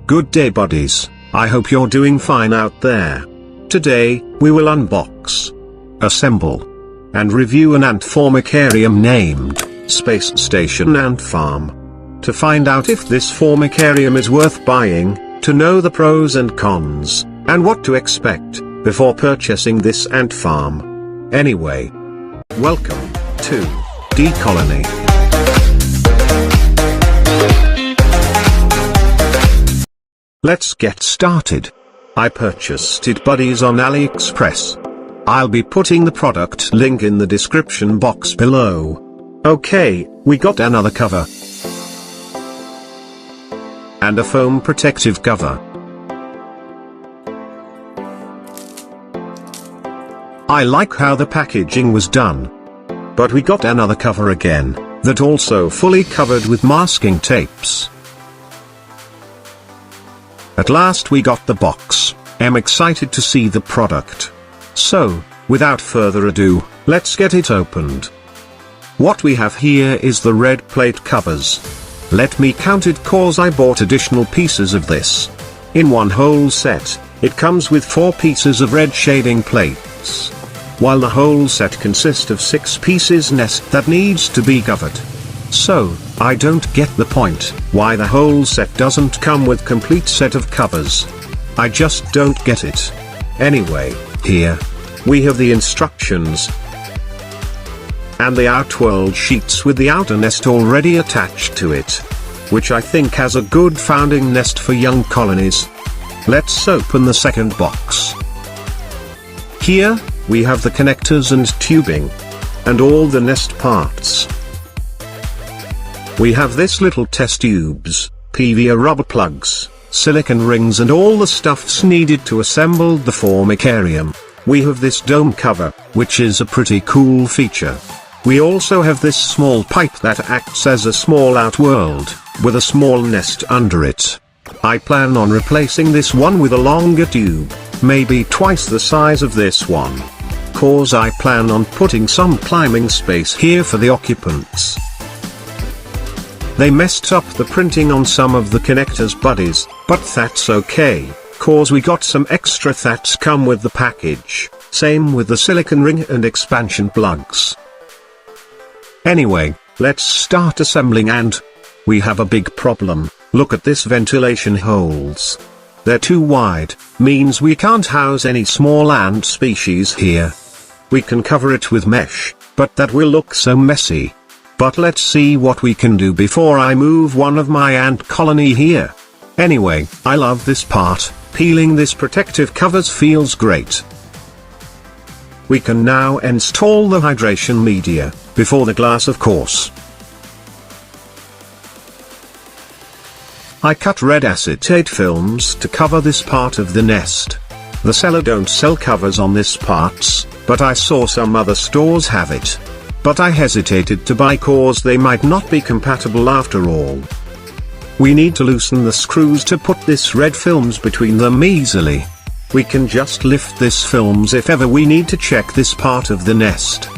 Good day buddies, I hope you're doing fine out there. Today, we will unbox, assemble, and review an ant Formicarium named Space Station Ant Farm. To find out if this Formicarium is worth buying, to know the pros and cons, and what to expect before purchasing this ant farm. Anyway, welcome to DColonyyt. Let's get started. I purchased it buddies on AliExpress. I'll be putting the product link in the description box below. Okay, we got another cover. And a foam protective cover. I like how the packaging was done. But we got another cover again, that also fully covered with masking tapes. At last we got the box. I'm excited to see the product. So, without further ado, let's get it opened. What we have here is the red plate covers. Let me count it cause I bought additional pieces of this. In one whole set, it comes with 4 pieces of red shading plates. While the whole set consists of 6 pieces nest that needs to be covered. So, I don't get the point, why the whole set doesn't come with complete set of covers. I just don't get it. Anyway, here, we have the instructions. And the outworld sheets with the outer nest already attached to it. Which I think has a good founding nest for young colonies. Let's open the second box. Here, we have the connectors and tubing. And all the nest parts. We have this little test tubes, PVA rubber plugs, silicone rings and all the stuffs needed to assemble the Formicarium. We have this dome cover, which is a pretty cool feature. We also have this small pipe that acts as a small outworld, with a small nest under it. I plan on replacing this one with a longer tube, maybe twice the size of this one. Cause I plan on putting some climbing space here for the occupants. They messed up the printing on some of the connectors buddies, but that's okay, cause we got some extra that come with the package, same with the silicone ring and expansion plugs. Anyway, let's start assembling and we have a big problem. Look at this ventilation holes. They're too wide, means we can't house any small ant species here. We can cover it with mesh, but that will look so messy. But let's see what we can do before I move one of my ant colony here. Anyway, I love this part, peeling this protective covers feels great. We can now install the hydration media, before the glass of course. I cut red acetate films to cover this part of the nest. The seller don't sell covers on this parts, but I saw some other stores have it. But I hesitated to buy cause they might not be compatible after all. We need to loosen the screws to put this red films between them easily. We can just lift this films if ever we need to check this part of the nest.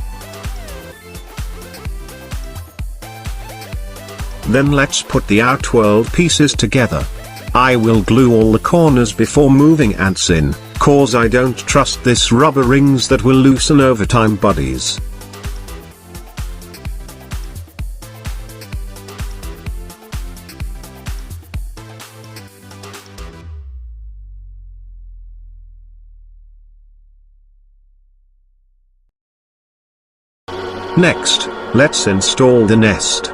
Then let's put the outworld pieces together. I will glue all the corners before moving ants in, cause I don't trust this rubber rings that will loosen over time buddies. Next, let's install the nest.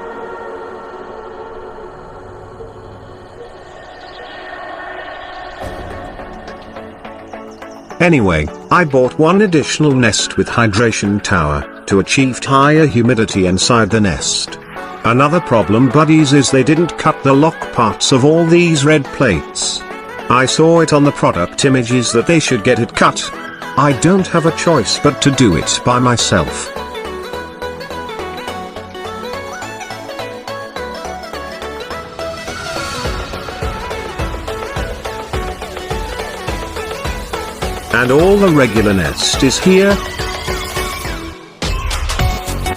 Anyway, I bought one additional nest with hydration tower, to achieve higher humidity inside the nest. Another problem buddies is they didn't cut the lock parts of all these red plates. I saw it on the product images that they should get it cut. I don't have a choice but to do it by myself. And all the regular nest is here.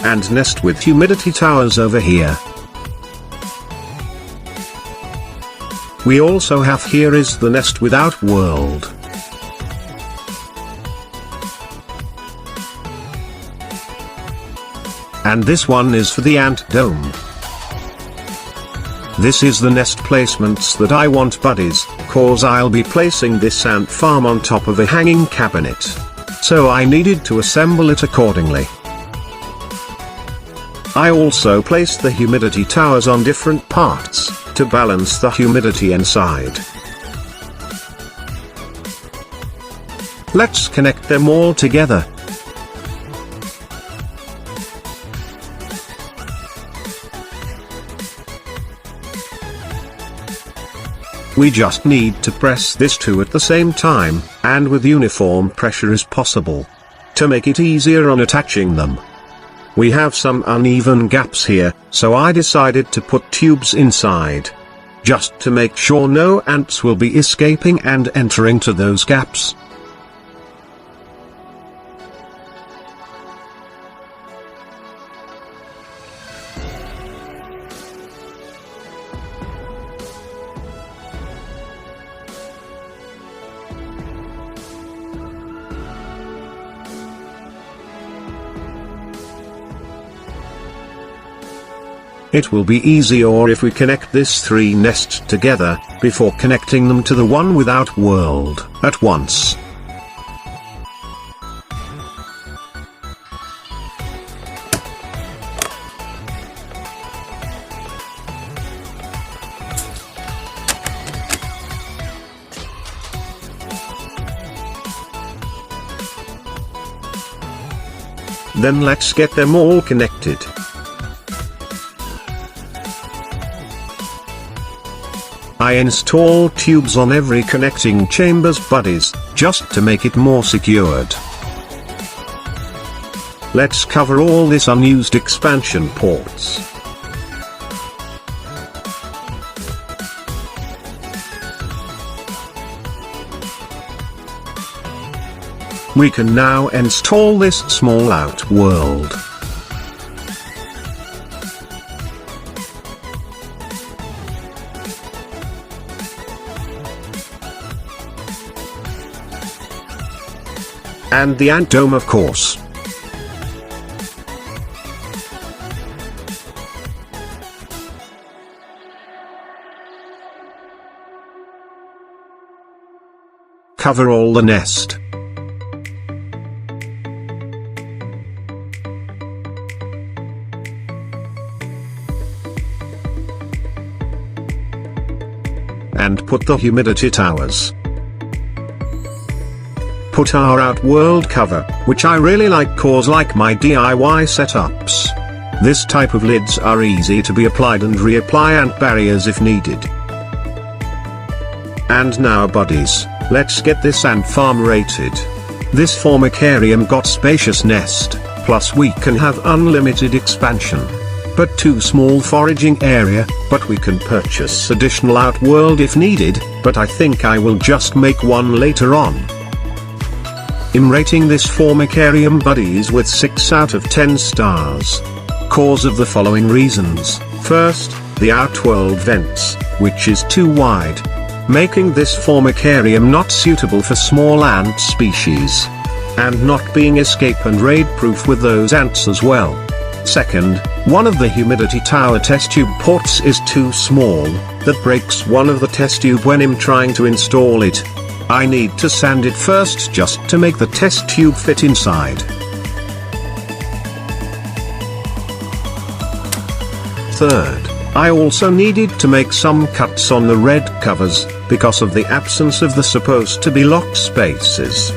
And nest with humidity towers over here. we also have here is the nest without world. And this one is for the ant dome. This is the nest placements that I want, buddies, cause I'll be placing this ant farm on top of a hanging cabinet. So I needed to assemble it accordingly. I also placed the humidity towers on different parts, to balance the humidity inside. Let's connect them all together. We just need to press this two at the same time, and with uniform pressure as possible, to make it easier on attaching them. We have some uneven gaps here, so I decided to put tubes inside, just to make sure no ants will be escaping and entering to those gaps. It will be easier if we connect these three nests together, before connecting them to the one without world, at once. Then let's get them all connected. I install tubes on every connecting chambers, buddies, just to make it more secured. Let's cover all this unused expansion ports. We can now install this small outworld. And the ant dome, of course. Cover all the nest. And put the humidity towers. Put our outworld cover, which I really like cause like my DIY setups, this type of lids are easy to be applied and reapply ant barriers if needed. And now, buddies, let's get this ant farm rated. This Formicarium got spacious nest, plus we can have unlimited expansion. But too small foraging area, but we can purchase additional outworld if needed, but I think I will just make one later on. I'm rating this Formicarium, buddies, with 6 out of 10 stars. Cause of the following reasons. First, the outworld vents, which is too wide, making this Formicarium not suitable for small ant species. And not being escape and raid proof with those ants as well. Second, one of the humidity tower test tube ports is too small, that breaks one of the test tube when I'm trying to install it. I need to sand it first just to make the test tube fit inside. Third, I also needed to make some cuts on the red covers, because of the absence of the supposed to be locked spaces.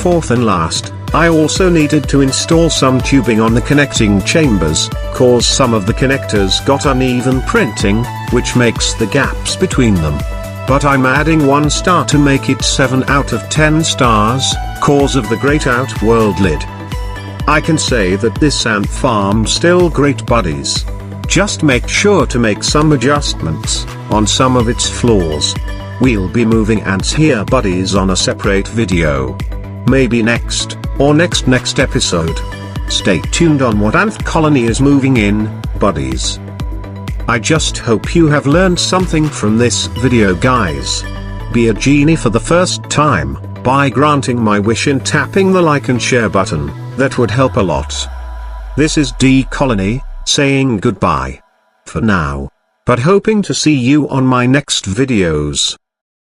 Fourth and last, I also needed to install some tubing on the connecting chambers, cause some of the connectors got uneven printing, which makes the gaps between them. But I'm adding 1 star to make it 7 out of 10 stars, cause of the great outworld lid. I can say that this ant farm still great, buddies. Just make sure to make some adjustments on some of its floors. We'll be moving ants here, buddies, on a separate video. Maybe next, or next episode. Stay tuned on what ant colony is moving in, buddies. I just hope you have learned something from this video, guys. Be a genie for the first time, by granting my wish in tapping the like and share button. That would help a lot. This is DColonyyt, saying goodbye for now, but hoping to see you on my next videos.